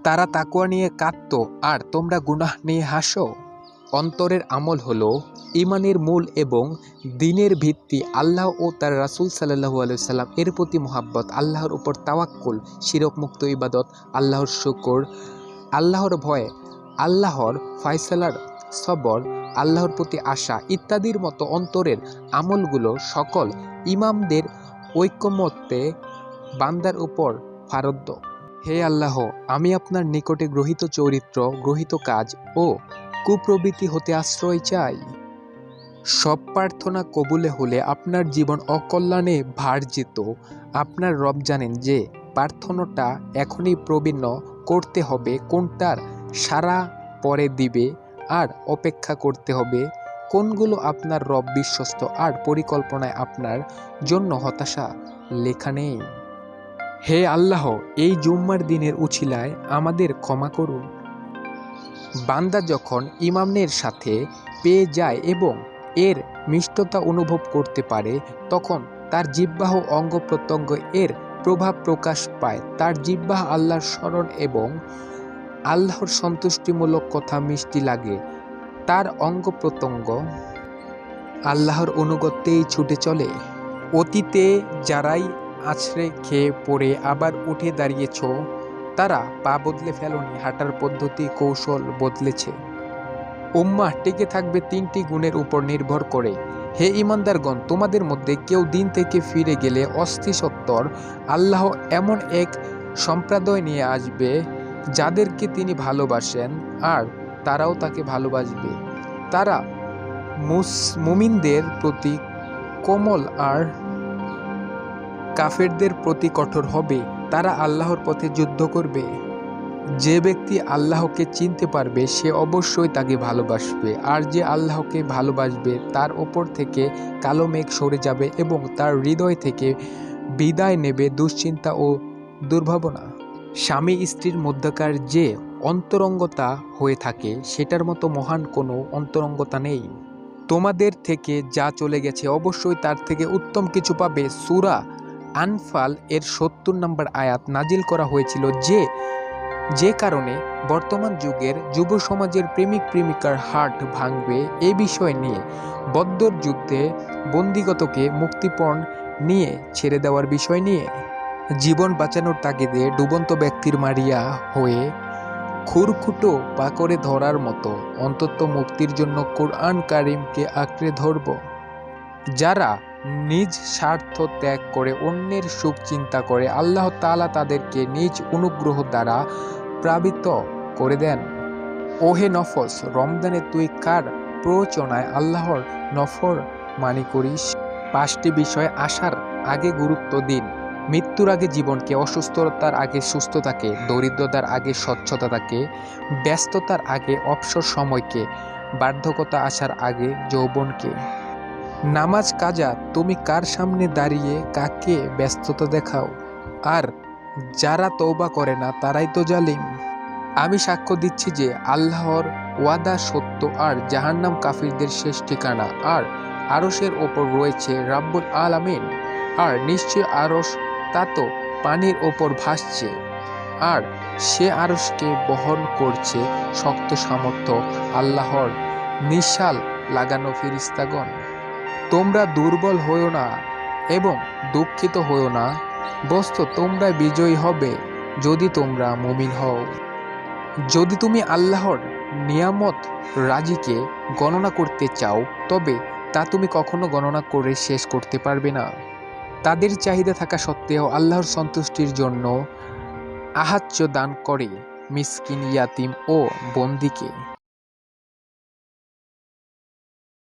তারা তাকওয়া নিয়ে কাঁদত আর তোমরা গুনাহ নিয়ে হাসো। অন্তরের আমল হলো ঈমানের মূল এবং দ্বীনের ভিত্তি। আল্লাহ ও তার রাসূল সাল্লাল্লাহু আলাইহি সাল্লাম এর প্রতি মুহাব্বত, আল্লাহর উপর তাওয়াক্কুল, শিরক মুক্ত ইবাদত, আল্লাহর শুকর, আল্লাহর ভয়, আল্লাহর ফয়সালার সবর, আল্লাহর প্রতি আশা ইত্যাদির মতো অন্তরের আমলগুলো সকল ইমামদের ঐকমত্যে বান্দার উপর ফারদ্দ। হে আল্লাহ, আমি আপনার নিকটে গ্রহীত চরিত্র, গ্রহীত কাজ ও কুপ্রবৃত্তি হতে আশ্রয় চাই। সব প্রার্থনা কবুলে হলে আপনার জীবন অকল্যাণে ভার্জিত। আপনার রব জানেন যে প্রার্থনাটা এখনই প্রবীণ করতে হবে, কোনটার সারা পরে দিবে আর অপেক্ষা করতে হবে কোনগুলো আপনার রব বিশ্বস্ত আর পরিকল্পনায় আপনার জন্য হতাশা লেখা নেই। হে আল্লাহ, এই জুম্মার দিনের উছিলায় আমাদের ক্ষমা করুন। বান্দা যখন ইমামের সাথে পেয়ে যায় এবং এর মিষ্টতা অনুভব করতে পারে, তখন তার জিহ্বাহ অঙ্গ প্রত্যঙ্গ এর প্রভাব প্রকাশ পায়। তার জিহ্বাহ আল্লাহর স্মরণ এবং আল্লাহর সন্তুষ্টিমূলক কথা মিষ্টি লাগে। তার অঙ্গ প্রত্যঙ্গ আল্লাহর অনুগত্যেই ছুটে চলে। অতীতে যারাই আছড়ে খেয়ে পড়ে আবার উঠে দাঁড়িয়েছ, তারা পা বদলে ফেলনি, হাঁটার পদ্ধতি কৌশল বদলেছে। উম্মাহ টিকে থাকবে তিনটি গুণের উপর নির্ভর করে। হে ঈমানদারগণ, তোমাদের মধ্যে কেউ দিন থেকে ফিরে গেলে অস্থিসত্বর আল্লাহ এমন এক সম্প্রদায় নিয়ে আসবে যাদেরকে তিনি ভালোবাসেন আর তারাও তাকে ভালোবাসবে। তারা মুমিনদের প্রতি কোমল আর কাফেরদের প্রতি কঠোর হবে। তারা আল্লাহর পথে যুদ্ধ করবে। যে ব্যক্তি আল্লাহকে চিনতে পারবে সে অবশ্যই তাকে ভালোবাসবে, আর যে আল্লাহকে ভালোবাসবে তার ওপর থেকে কালো মেঘ সরে যাবে এবং তার হৃদয় থেকে বিদায় নেবে দুশ্চিন্তা ও দুর্ভাবনা। স্বামী স্ত্রীর মধ্যকার যে অন্তরঙ্গতা হয়ে থাকে সেটার মতো মহান কোনো অন্তরঙ্গতা নেই। তোমাদের থেকে যা চলে গেছে অবশ্যই তার থেকে উত্তম কিছু পাবে। সূরা আনফাল এর ৭০ নম্বর আয়াত নাজিল করা হয়েছিল যে কারণে বর্তমান যুগের যুব সমাজের প্রেমিক প্রেমিকার হার্ট ভাঙবে এ বিষয় নিয়ে। বদর যুদ্ধে বন্দিগতকে মুক্তিপণ নিয়ে ছেড়ে দেওয়ার বিষয় নিয়ে। জীবন বাঁচানোর তাগিদে ডুবন্ত ব্যক্তির মারিয়া হয়ে খুরকুটো পাকড়ে ধরার মতো অন্তত মুক্তির জন্য কোরআন কারিমকে আঁকড়ে ধরব। যারা নিজ স্বার্থ ত্যাগ করে অন্যের সুখ চিন্তা করে, আল্লাহ তাআলা তাদেরকে নিজ অনুগ্রহ দ্বারা প্লাবিত করে দেন। ওহে নফস, রমজানে তুই কার প্ররোচনায় আল্লাহর নফরমানি করিস? 5টি বিষয় আসার আগে গুরুত্ব দিন। মৃত্যুর আগে জীবনকে, অসুস্থতার আগে সুস্থতাকে, দরিদ্রতার আগে স্বচ্ছতাকে, ব্যস্ততার আগে অবসর সময়কে, বার্ধক্যতা আসার আগে যৌবনকে। নামাজ কাজা, তুমি কার সামনে দাঁড়িয়ে কাকে ব্যস্ততা দেখাও? আর যারা তওবা করে না তারাই তো জালিম। আমি সাক্ষ্য দিচ্ছি যে আল্লাহর ওয়াদা সত্য আর জাহান্নাম কাফিরদের শেষ ঠিকানা। আর আরশের ওপর রয়েছে রাব্বুল আলামিন, আর নিশ্চয় আরশ তা তো পানির ওপর ভাসছে, আর সে আরশকে বহন করছে শক্ত সামর্থ্য আল্লাহর নিশাল লাগানো ফেরেশতাগণ। তোমরা দুর্বল হইও না এবং দুঃখিত হইও না, বস্তু তোমরা বিজয়ী হবে যদি তোমরা মুমিন হও। যদি তুমি আল্লাহর নিয়ামত রাজিকে গণনা করতে চাও, তবে তা তুমি কখনো গণনা করে শেষ করতে পারবে না। তাদের চাহিদা থাকা সত্ত্বেও আল্লাহর সন্তুষ্টির জন্য আহাজ্য দান করে মিসকিন, ইয়াতিম ও বন্দীকে।